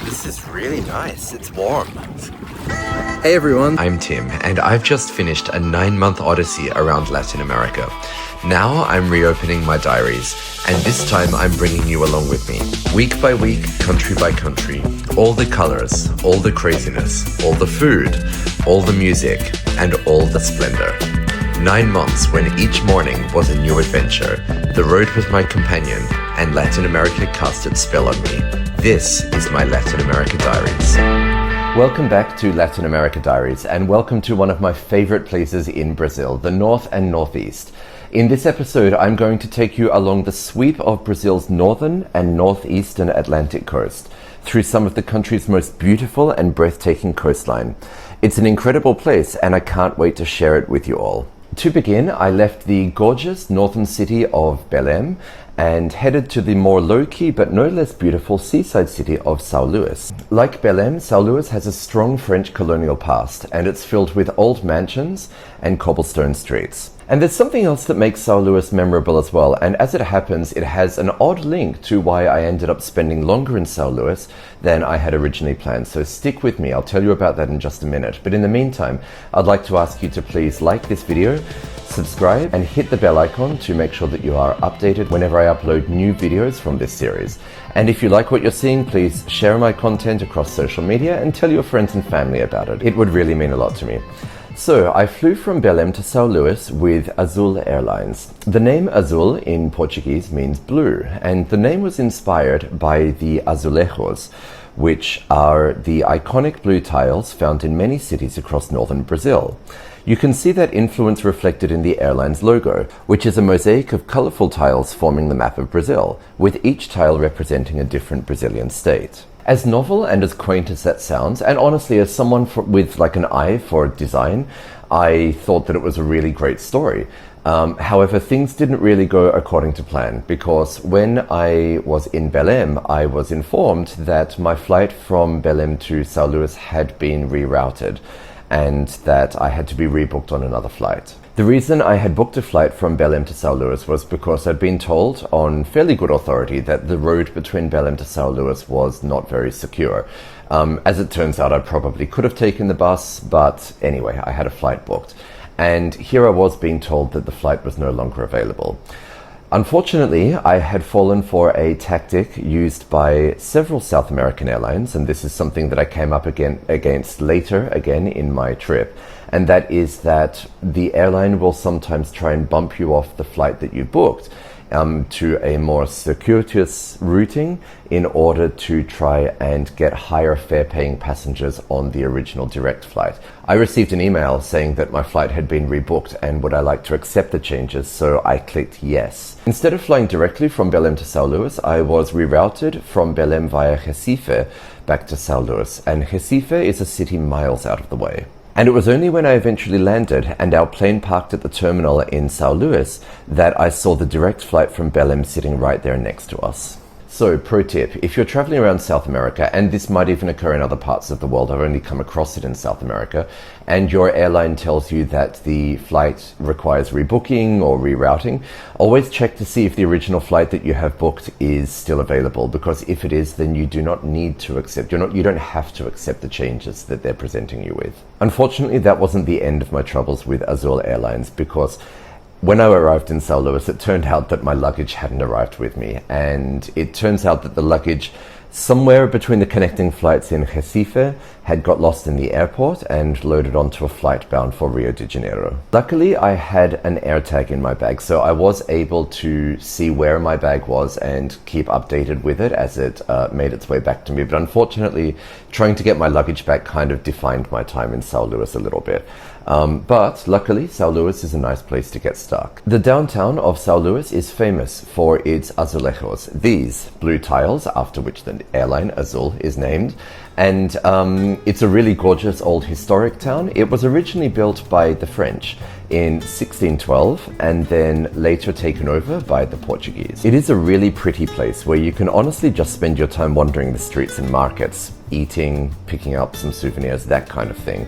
this is really nice. It's warm. Hey everyone, I'm Tim, and I've just finished a 9-month odyssey around Latin America. Now I'm reopening my diaries, and this time I'm bringing you along with me. Week by week, country by country, all the colors, all the craziness, all the food, all the music, and all the splendor. 9 months when each morning was a new adventure. The road was my companion, and Latin America cast its spell on me. This is my Latin America Diaries. Welcome back to Latin America Diaries, and welcome to one of my favorite places in Brazil, the North and Northeast. In this episode, I'm going to take you along the sweep of Brazil's northern and northeastern Atlantic coast, through some of the country's most beautiful and breathtaking coastline. It's an incredible place, and I can't wait to share it with you all. To begin, I left the gorgeous northern city of Belém and headed to the more low-key but no less beautiful seaside city of São Luís. Like Belém, São Luís has a strong French colonial past, and it's filled with old mansions and cobblestone streets. And there's something else that makes São Luís memorable as well, and as it happens, it has an odd link to why I ended up spending longer in São Luís than I had originally planned. So stick with me, I'll tell you about that in just a minute. But in the meantime, I'd like to ask you to please like this video, subscribe, and hit the bell icon to make sure that you are updated whenever I upload new videos from this series. And if you like what you're seeing, please share my content across social media and tell your friends and family about it. It would really mean a lot to me. So, I flew from Belém to São Luís with Azul Airlines. The name Azul in Portuguese means blue, and the name was inspired by the azulejos, which are the iconic blue tiles found in many cities across northern Brazil. You can see that influence reflected in the airline's logo, which is a mosaic of colorful tiles forming the map of Brazil, with each tile representing a different Brazilian state. As novel and as quaint as that sounds, and honestly as someone with like an eye for design, I thought that it was a really great story. However, things didn't really go according to plan, because when I was in Belém, I was informed that my flight from Belém to São Luís had been rerouted, and that I had to be rebooked on another flight. The reason I had booked a flight from Belém to São Luís was because I'd been told on fairly good authority that the road between Belém to São Luís was not very secure. As it turns out, I probably could have taken the bus, but anyway, I had a flight booked. And here I was being told that the flight was no longer available. Unfortunately, I had fallen for a tactic used by several South American airlines, and this is something that I came up against later again in my trip, and that is that the airline will sometimes try and bump you off the flight that you booked to a more circuitous routing in order to try and get higher fare paying passengers on the original direct flight. I received an email saying that my flight had been rebooked and would I like to accept the changes, so I clicked yes. Instead of flying directly from Belém to São Luís, I was rerouted from Belém via Recife back to São Luís, and Recife is a city miles out of the way. And it was only when I eventually landed and our plane parked at the terminal in São Luís that I saw the direct flight from Belém sitting right there next to us. So, pro tip, if you're traveling around South America, and this might even occur in other parts of the world, I've only come across it in South America, and your airline tells you that the flight requires rebooking or rerouting, always check to see if the original flight that you have booked is still available, because if it is, then you do not need to accept, you don't have to accept the changes that they're presenting you with. Unfortunately, that wasn't the end of my troubles with Azul Airlines, because when I arrived in São Luís, it turned out that my luggage hadn't arrived with me, and it turns out that the luggage somewhere between the connecting flights in Recife had got lost in the airport and loaded onto a flight bound for Rio de Janeiro. Luckily, I had an AirTag in my bag, so I was able to see where my bag was and keep updated with it as it made its way back to me. But unfortunately, trying to get my luggage back kind of defined my time in São Luís a little bit. But luckily, São Luís is a nice place to get stuck. The downtown of São Luís is famous for its azulejos, these blue tiles after which the airline Azul is named, and it's a really gorgeous old historic town. It was originally built by the French in 1612 and then later taken over by the Portuguese. It is a really pretty place where you can honestly just spend your time wandering the streets and markets, eating, picking up some souvenirs, that kind of thing.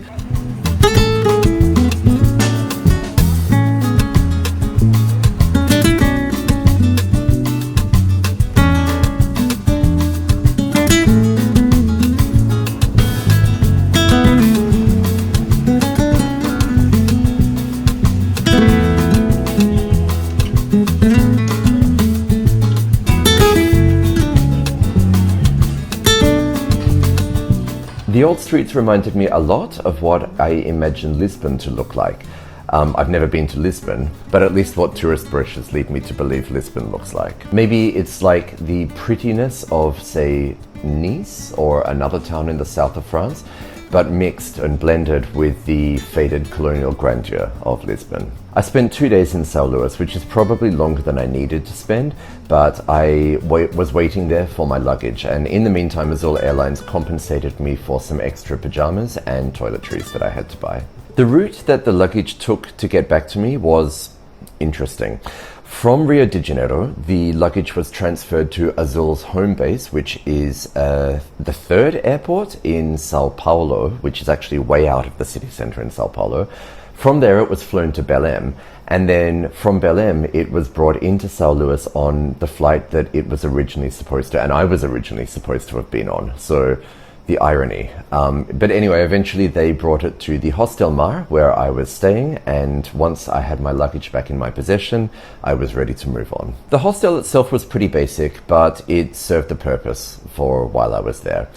The old streets reminded me a lot of what I imagined Lisbon to look like. I've never been to Lisbon, but at least what tourist brochures lead me to believe Lisbon looks like. Maybe it's like the prettiness of, say, Nice or another town in the south of France, but mixed and blended with the faded colonial grandeur of Lisbon. I spent 2 days in São Luís, which is probably longer than I needed to spend, but I was waiting there for my luggage, and in the meantime Azul Airlines compensated me for some extra pajamas and toiletries that I had to buy. The route that the luggage took to get back to me was interesting. From Rio de Janeiro, the luggage was transferred to Azul's home base, which is the third airport in Sao Paulo, which is actually way out of the city center in Sao Paulo. From there, it was flown to Belém, and then from Belém, it was brought into São Luís on the flight that it was originally supposed to, and I was originally supposed to have been on. So the irony. But anyway, eventually they brought it to the Hostel Mar, where I was staying, and once I had my luggage back in my possession, I was ready to move on. The hostel itself was pretty basic, but it served a purpose for while I was there.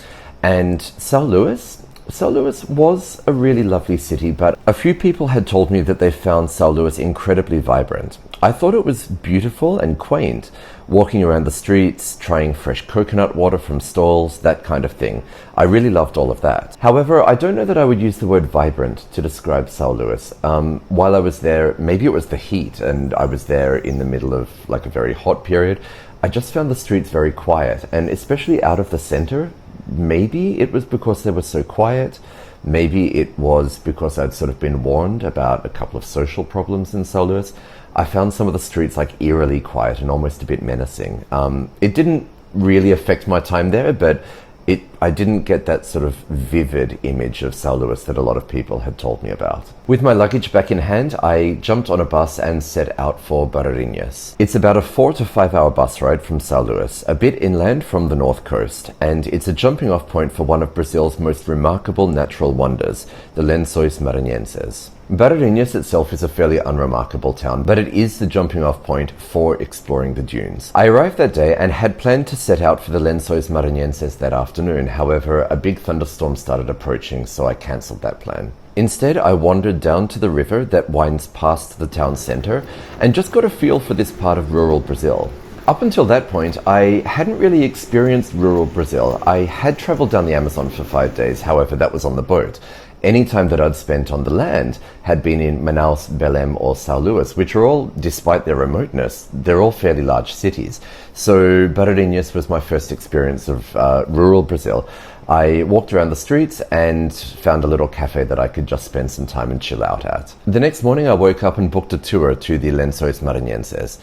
And São Luís was a really lovely city, but a few people had told me that they found São Luís incredibly vibrant. I thought it was beautiful and quaint, walking around the streets, trying fresh coconut water from stalls, that kind of thing. I really loved all of that. However, I don't know that I would use the word vibrant to describe São Luís. While I was there, maybe it was the heat, and I was there in the middle of like a very hot period. I just found the streets very quiet, and especially out of the center. Maybe it was because they were so quiet. Maybe it was because I'd sort of been warned about a couple of social problems in São Luís. I found some of the streets like eerily quiet and almost a bit menacing. It didn't really affect my time there, but I didn't get that sort of vivid image of São Luís that a lot of people had told me about. With my luggage back in hand, I jumped on a bus and set out for Barreirinhas. It's about a 4 to 5 hour bus ride from São Luís, a bit inland from the north coast, and it's a jumping off point for one of Brazil's most remarkable natural wonders, the Lençóis Maranhenses. Barreirinhas itself is a fairly unremarkable town, but it is the jumping off point for exploring the dunes. I arrived that day and had planned to set out for the Lençóis Maranhenses that afternoon. However, a big thunderstorm started approaching, so I cancelled that plan. Instead, I wandered down to the river that winds past the town center and just got a feel for this part of rural Brazil. Up until that point, I hadn't really experienced rural Brazil. I had traveled down the Amazon for 5 days, however, that was on the boat. Any time that I'd spent on the land had been in Manaus, Belém, or São Luís, which are all, despite their remoteness, they're all fairly large cities. So Barreirinhas was my first experience of rural Brazil. I walked around the streets and found a little cafe that I could just spend some time and chill out at. The next morning I woke up and booked a tour to the Lençóis Maranhenses.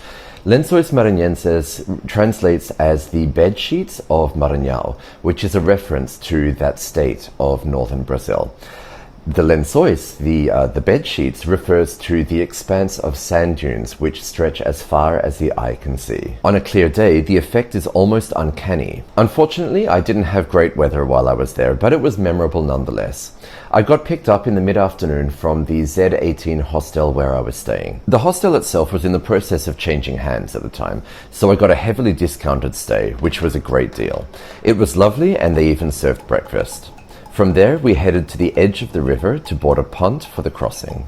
Lençóis Maranhenses translates as the bed sheets of Maranhão, which is a reference to that state of northern Brazil. The lençóis, the bed sheets, refers to the expanse of sand dunes which stretch as far as the eye can see. On a clear day, the effect is almost uncanny. Unfortunately, I didn't have great weather while I was there, but it was memorable nonetheless. I got picked up in the mid-afternoon from the Z18 hostel where I was staying. The hostel itself was in the process of changing hands at the time, so I got a heavily discounted stay, which was a great deal. It was lovely, and they even served breakfast. From there, we headed to the edge of the river to board a punt for the crossing.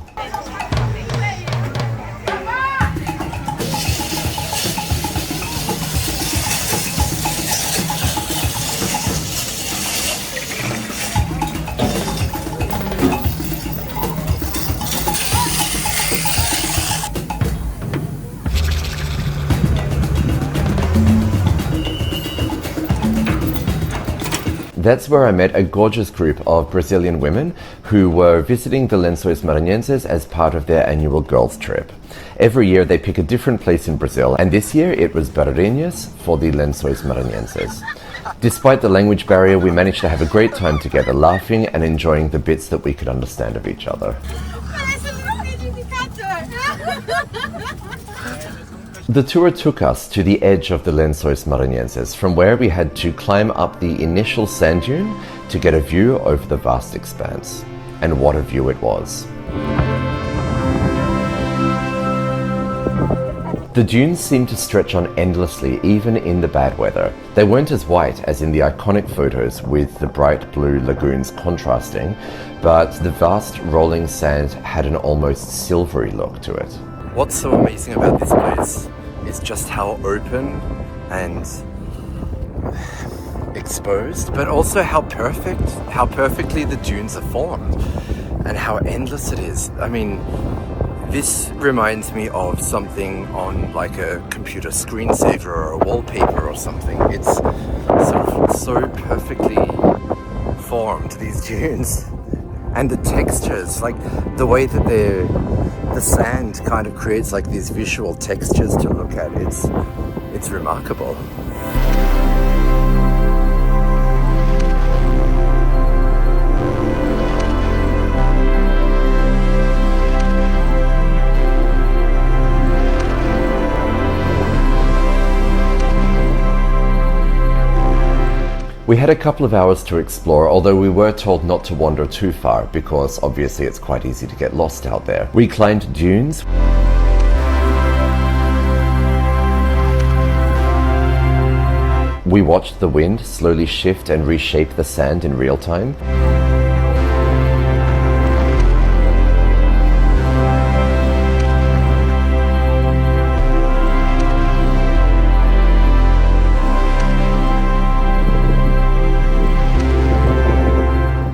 That's where I met a gorgeous group of Brazilian women who were visiting the Lençóis Maranhenses as part of their annual girls' trip. Every year they pick a different place in Brazil, and this year it was Barreirinhas for the Lençóis Maranhenses. Despite the language barrier, we managed to have a great time together, laughing and enjoying the bits that we could understand of each other. The tour took us to the edge of the Lençóis Maranhenses, from where we had to climb up the initial sand dune to get a view over the vast expanse. And what a view it was. The dunes seemed to stretch on endlessly, even in the bad weather. They weren't as white as in the iconic photos with the bright blue lagoons contrasting, but the vast rolling sand had an almost silvery look to it. What's so amazing about this place is just how open and exposed, but also how perfectly the dunes are formed and how endless it is. I mean, this reminds me of something on like a computer screensaver or a wallpaper or something. It's sort of so perfectly formed, these dunes. And the textures, like the way that the sand kind of creates like these visual textures to look at. It's remarkable. We had a couple of hours to explore, although we were told not to wander too far because obviously it's quite easy to get lost out there. We climbed dunes. We watched the wind slowly shift and reshape the sand in real time.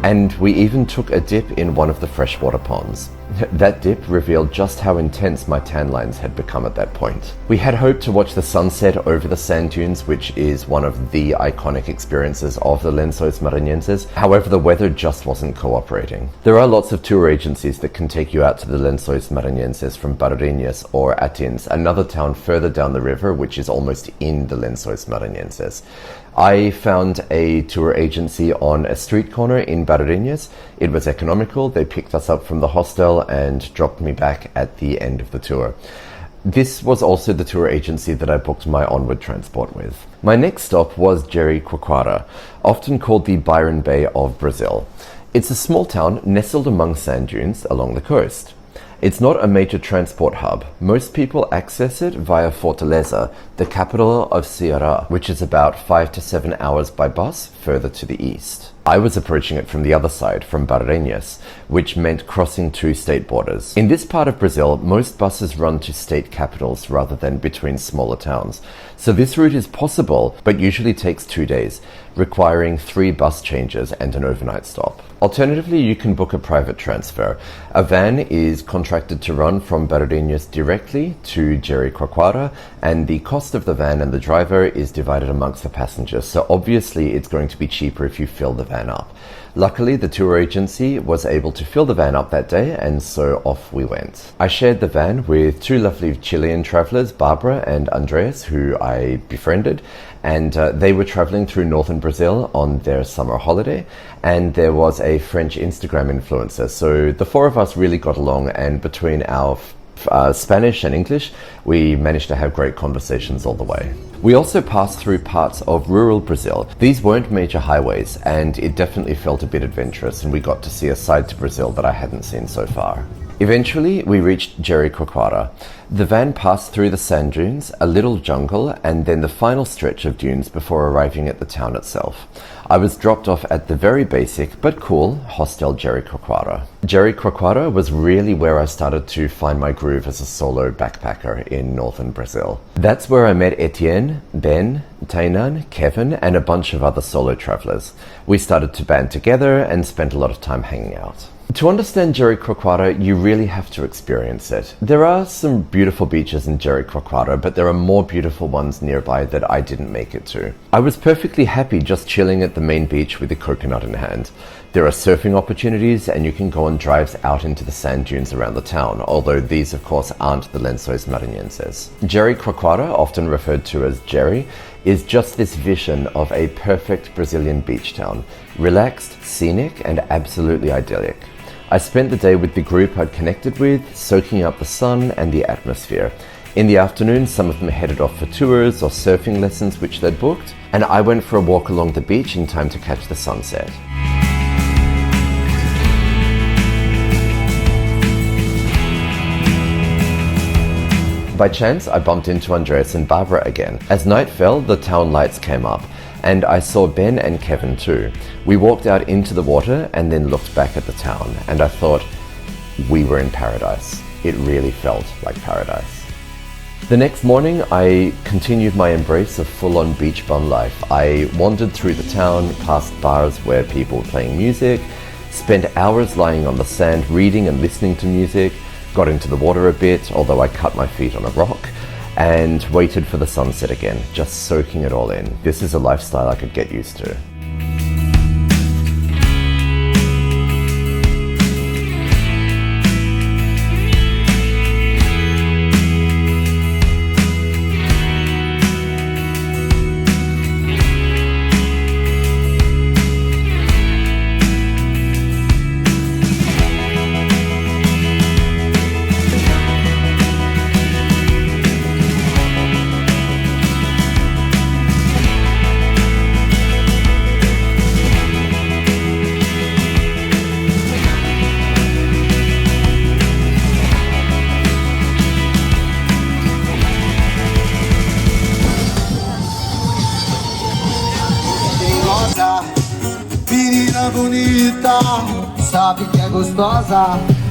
And we even took a dip in one of the freshwater ponds. That dip revealed just how intense my tan lines had become at that point. We had hoped to watch the sunset over the sand dunes, which is one of the iconic experiences of the Lençóis Maranhenses. However, the weather just wasn't cooperating. There are lots of tour agencies that can take you out to the Lençóis Maranhenses from Barreirinhas or Atins, another town further down the river, which is almost in the Lençóis Maranhenses. I found a tour agency on a street corner in Barreirinhas. It was economical. They picked us up from the hostel and dropped me back at the end of the tour. This was also the tour agency that I booked my onward transport with. My next stop was Jericoacoara, often called the Byron Bay of Brazil. It's a small town nestled among sand dunes along the coast. It's not a major transport hub. Most people access it via Fortaleza, the capital of Ceará, which is about 5 to 7 hours by bus further to the east. I was approaching it from the other side, from Barreirinhas, which meant crossing two state borders. In this part of Brazil, most buses run to state capitals rather than between smaller towns. So this route is possible, but usually takes 2 days, requiring 3 bus changes and an overnight stop. Alternatively, you can book a private transfer. A van is contracted to run from Barreirinhas directly to Jericoacoara, and the cost of the van and the driver is divided amongst the passengers. So obviously it's going to be cheaper if you fill the van up. Luckily, the tour agency was able to fill the van up that day, and so off we went. I shared the van with 2 lovely Chilean travelers, Barbara and Andreas, who I befriended, and they were traveling through northern Brazil on their summer holiday, and there was a French Instagram influencer. So the 4 of us really got along, and between our Spanish and English, we managed to have great conversations all the way. We also passed through parts of rural Brazil. These weren't major highways, and it definitely felt a bit adventurous, and we got to see a side to Brazil that I hadn't seen so far. Eventually, we reached Jericoacoara. The van passed through the sand dunes, a little jungle, and then the final stretch of dunes before arriving at the town itself. I was dropped off at the very basic but cool Hostel Jericoacoara. Jericoacoara was really where I started to find my groove as a solo backpacker in northern Brazil. That's where I met Etienne, Ben, Tainan, Kevin, and a bunch of other solo travelers. We started to band together and spent a lot of time hanging out. To understand Jericoacoara, you really have to experience it. There are some beautiful beaches in Jericoacoara, but there are more beautiful ones nearby that I didn't make it to. I was perfectly happy just chilling at the main beach with a coconut in hand. There are surfing opportunities, and you can go on drives out into the sand dunes around the town, although these of course aren't the Lençóis Maranhenses. Jericoacoara, often referred to as Jeri, is just this vision of a perfect Brazilian beach town. Relaxed, scenic, and absolutely idyllic. I spent the day with the group I'd connected with, soaking up the sun and the atmosphere. In the afternoon, some of them headed off for tours or surfing lessons which they'd booked, and I went for a walk along the beach in time to catch the sunset. By chance, I bumped into Andreas and Barbara again. As night fell, the town lights came up, and I saw Ben and Kevin too. We walked out into the water and then looked back at the town, and I thought, we were in paradise. It really felt like paradise. The next morning, I continued my embrace of full-on beach bum life. I wandered through the town, past bars where people were playing music, spent hours lying on the sand reading and listening to music, got into the water a bit, although I cut my feet on a rock, and waited for the sunset again, just soaking it all in. This is a lifestyle I could get used to.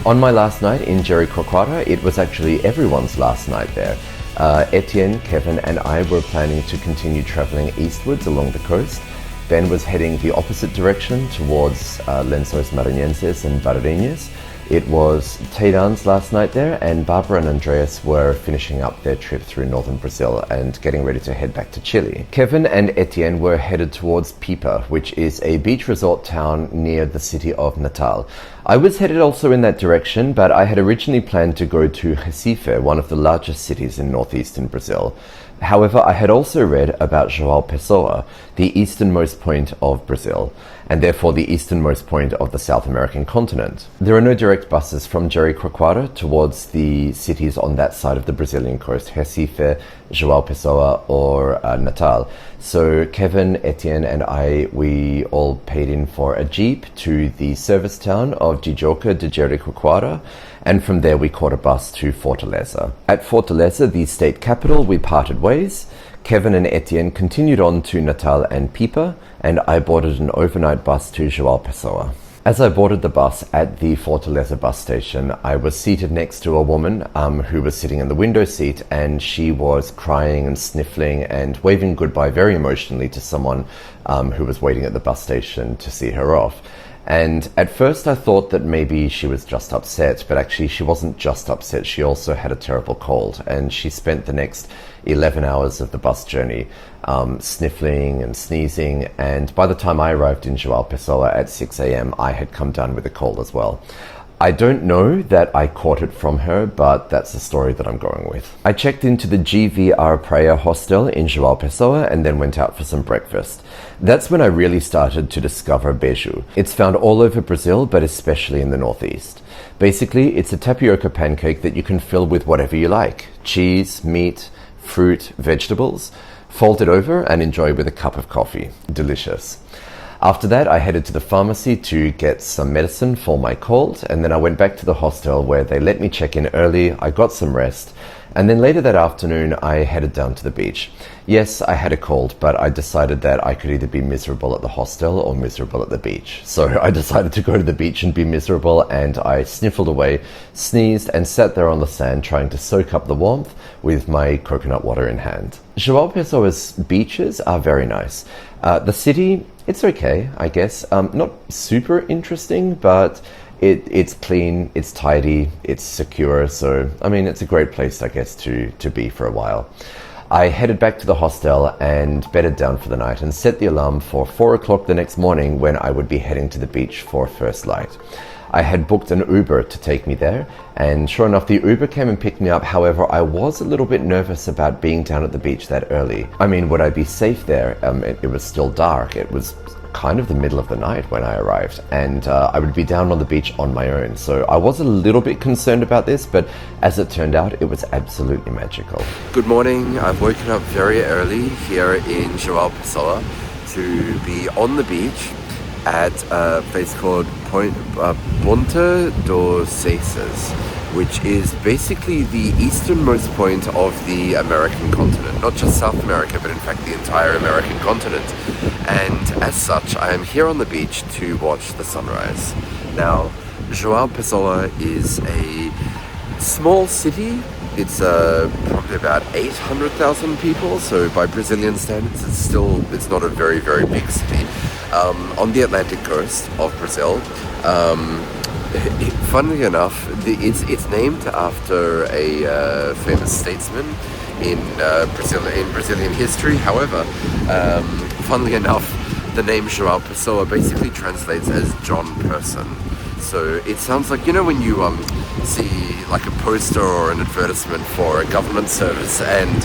On my last night in Jericoacoara, it was actually everyone's last night there. Etienne, Kevin and I were planning to continue travelling eastwards along the coast. Ben was heading the opposite direction towards Lençóis Maranhenses and Barreirinhas. It was Taidan's last night there, and Barbara and Andreas were finishing up their trip through northern Brazil and getting ready to head back to Chile. Kevin and Etienne were headed towards Pipa, which is a beach resort town near the city of Natal. I was headed also in that direction, but I had originally planned to go to Recife, one of the largest cities in northeastern Brazil. However, I had also read about João Pessoa, the easternmost point of Brazil, and therefore the easternmost point of the South American continent. There are no direct buses from Jericoacoara towards the cities on that side of the Brazilian coast, Recife, João Pessoa or Natal. So Kevin, Etienne and I, we all paid in for a jeep to the service town of Tijuca de Jericoacoara, and from there we caught a bus to Fortaleza. At Fortaleza, the state capital, we parted ways. Kevin and Etienne continued on to Natal and Pipa, and I boarded an overnight bus to João Pessoa. As I boarded the bus at the Fortaleza bus station, I was seated next to a woman who was sitting in the window seat, and she was crying and sniffling and waving goodbye very emotionally to someone who was waiting at the bus station to see her off. And at first I thought that maybe she was just upset, but actually she wasn't just upset, she also had a terrible cold, and she spent the next 11 hours of the bus journey sniffling and sneezing, and by the time I arrived in João Pessoa at 6 a.m. I had come down with a cold as well. I don't know that I caught it from her, but that's the story that I'm going with. I checked into the GVR Praia hostel in João Pessoa and then went out for some breakfast. That's when I really started to discover beiju. It's found all over Brazil, but especially in the northeast. Basically, it's a tapioca pancake that you can fill with whatever you like. Cheese, meat, fruit, vegetables. Fold it over and enjoy with a cup of coffee. Delicious. After that, I headed to the pharmacy to get some medicine for my cold, and then I went back to the hostel where they let me check in early. I got some rest, and then later that afternoon I headed down to the beach. Yes, I had a cold, but I decided that I could either be miserable at the hostel or miserable at the beach. So I decided to go to the beach and be miserable, and I sniffled away, sneezed, and sat there on the sand trying to soak up the warmth with my coconut water in hand. João Pessoa's beaches are very nice. The city, it's okay, I guess. Not super interesting, but it's clean, it's tidy, it's secure. So, I mean, it's a great place, I guess, to be for a while. I headed back to the hostel and bedded down for the night and set the alarm for 4 o'clock the next morning when I would be heading to the beach for first light. I had booked an Uber to take me there, and sure enough, the Uber came and picked me up. However, I was a little bit nervous about being down at the beach that early. I mean, would I be safe there? It was still dark. It was kind of the middle of the night when I arrived, and I would be down on the beach on my own. So I was a little bit concerned about this, but as it turned out, it was absolutely magical. Good morning. I've woken up very early here in João Pessoa to be on the beach. at a place called Ponta dos Ceces, which is basically the easternmost point of the American continent. Not just South America, but in fact the entire American continent. And as such, I am here on the beach to watch the sunrise. Now, João Pessoa is a small city. It's probably about 800,000 people, so by Brazilian standards it's not a very, very big city. On the Atlantic coast of Brazil. Funnily enough, it's named after a famous statesman in Brazilian history. However, funnily enough, the name João Pessoa basically translates as John Person. So it sounds like, you know, when you see like a poster or an advertisement for a government service and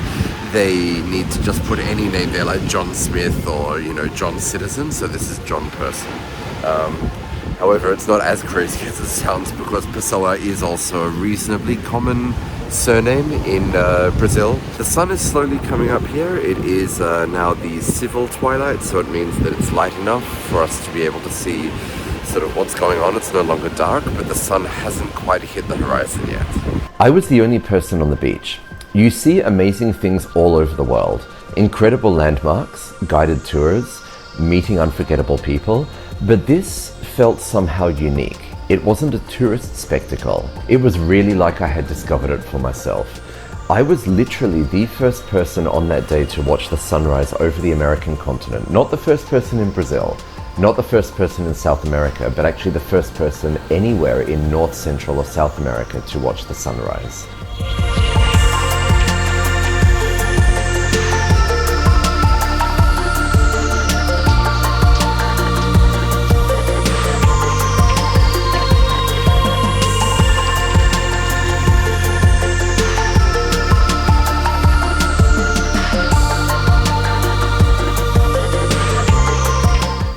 they need to just put any name there, like John Smith or, you know, John Citizen. So this is John Person. However, it's not as crazy as it sounds, because Pessoa is also a reasonably common surname in Brazil. The sun is slowly coming up here. It is now the civil twilight, so it means that it's light enough for us to be able to see sort of what's going on. It's no longer dark, but the sun hasn't quite hit the horizon yet. I was the only person on the beach. You see amazing things all over the world. Incredible landmarks, guided tours, meeting unforgettable people, but this felt somehow unique. It wasn't a tourist spectacle. It was really like I had discovered it for myself. I was literally the first person on that day to watch the sunrise over the American continent. Not the first person in Brazil, not the first person in South America, but actually the first person anywhere in North, Central or South America to watch the sunrise.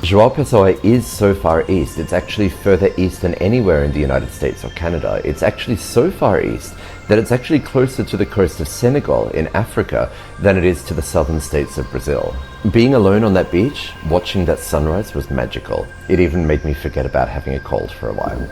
João Pessoa is so far east. It's actually further east than anywhere in the United States or Canada. It's actually so far east that it's actually closer to the coast of Senegal in Africa than it is to the southern states of Brazil. Being alone on that beach, watching that sunrise was magical. It even made me forget about having a cold for a while.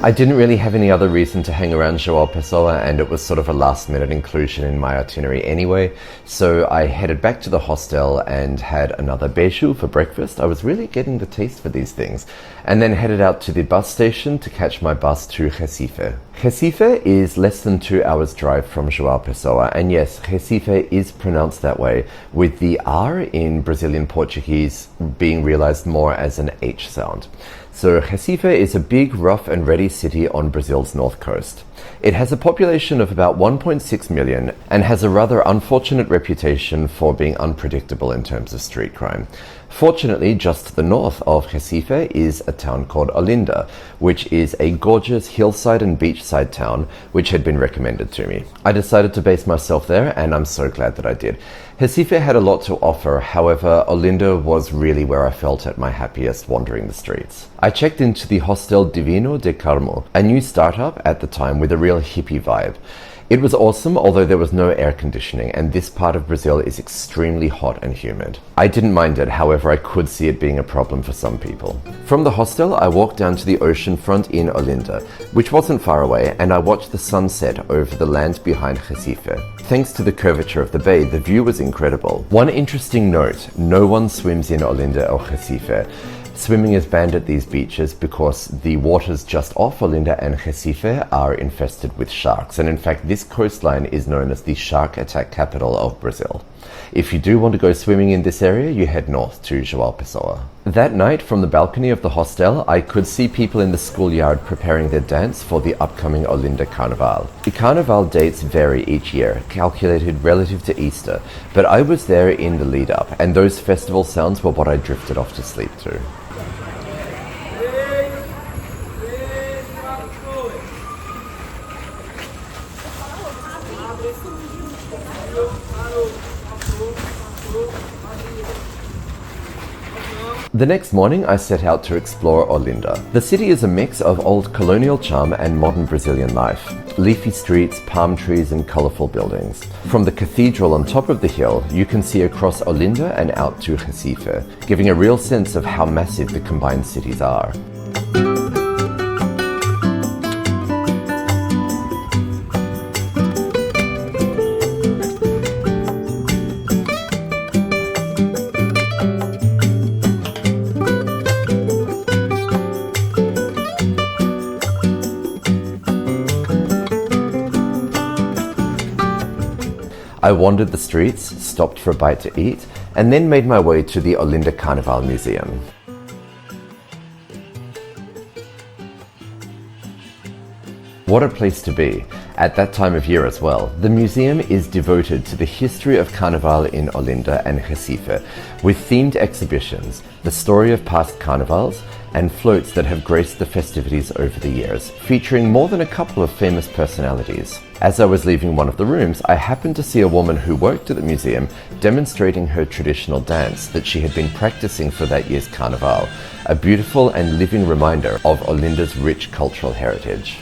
I didn't really have any other reason to hang around João Pessoa, and it was sort of a last-minute inclusion in my itinerary anyway, so I headed back to the hostel and had another beijo for breakfast. I was really getting the taste for these things, and then headed out to the bus station to catch my bus to Recife. Recife is less than 2 hours drive from João Pessoa, and yes, Recife is pronounced that way, with the R in Brazilian Portuguese being realized more as an H sound. So Recife is a big, rough and ready city on Brazil's north coast. It has a population of about 1.6 million and has a rather unfortunate reputation for being unpredictable in terms of street crime. Fortunately, just to the north of Recife is a town called Olinda, which is a gorgeous hillside and beachside town which had been recommended to me. I decided to base myself there, and I'm so glad that I did. Recife had a lot to offer, however, Olinda was really where I felt at my happiest wandering the streets. I checked into the Hostel Divino de Carmo, a new startup at the time with a real hippie vibe. It was awesome, although there was no air conditioning, and this part of Brazil is extremely hot and humid. I didn't mind it, however, I could see it being a problem for some people. From the hostel, I walked down to the ocean front in Olinda, which wasn't far away, and I watched the sunset over the land behind Recife. Thanks to the curvature of the bay, the view was incredible. One interesting note, no one swims in Olinda or Recife. Swimming is banned at these beaches because the waters just off Olinda and Recife are infested with sharks, and in fact this coastline is known as the shark attack capital of Brazil. If you do want to go swimming in this area, you head north to João Pessoa. That night, from the balcony of the hostel, I could see people in the schoolyard preparing their dance for the upcoming Olinda Carnival. The Carnival dates vary each year, calculated relative to Easter, but I was there in the lead up, and those festival sounds were what I drifted off to sleep to. The next morning I set out to explore Olinda. The city is a mix of old colonial charm and modern Brazilian life. Leafy streets, palm trees and colourful buildings. From the cathedral on top of the hill, you can see across Olinda and out to Recife, giving a real sense of how massive the combined cities are. I wandered the streets, stopped for a bite to eat, and then made my way to the Olinda Carnival Museum. What a place to be, at that time of year as well. The museum is devoted to the history of Carnival in Olinda and Recife, with themed exhibitions, the story of past carnivals, and floats that have graced the festivities over the years, featuring more than a couple of famous personalities. As I was leaving one of the rooms, I happened to see a woman who worked at the museum demonstrating her traditional dance that she had been practicing for that year's Carnival, a beautiful and living reminder of Olinda's rich cultural heritage.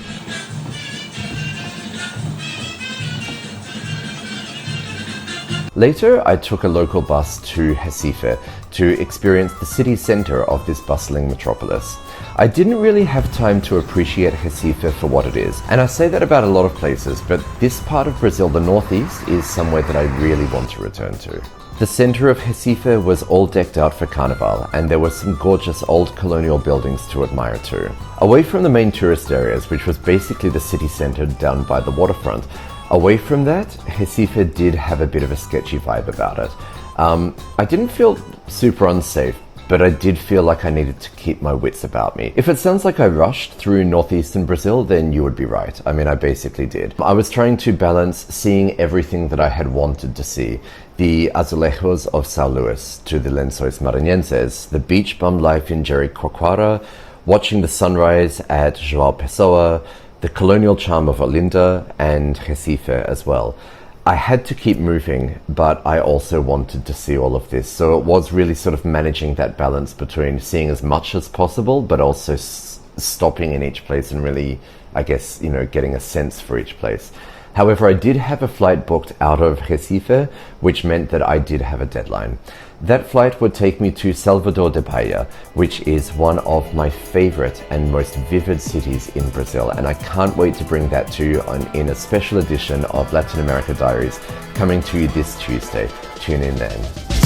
Later, I took a local bus to Recife to experience the city centre of this bustling metropolis. I didn't really have time to appreciate Recife for what it is, and I say that about a lot of places, but this part of Brazil, the northeast, is somewhere that I really want to return to. The centre of Recife was all decked out for Carnival, and there were some gorgeous old colonial buildings to admire too. Away from the main tourist areas, which was basically the city centre down by the waterfront, away from that, Recife did have a bit of a sketchy vibe about it. I didn't feel super unsafe, but I did feel like I needed to keep my wits about me. If it sounds like I rushed through northeastern Brazil, then you would be right. I mean, I basically did. I was trying to balance seeing everything that I had wanted to see. The azulejos of São Luís to the Lençóis Maranhenses, the beach bum life in Jericoacoara, watching the sunrise at João Pessoa, the colonial charm of Olinda and Recife as well. I had to keep moving, but I also wanted to see all of this. So it was really sort of managing that balance between seeing as much as possible, but also stopping in each place and really, I guess, getting a sense for each place. However, I did have a flight booked out of Recife, which meant that I did have a deadline. That flight would take me to Salvador de Bahia, which is one of my favorite and most vivid cities in Brazil, and I can't wait to bring that to you in a special edition of Latin America Diaries coming to you this Tuesday. Tune in then.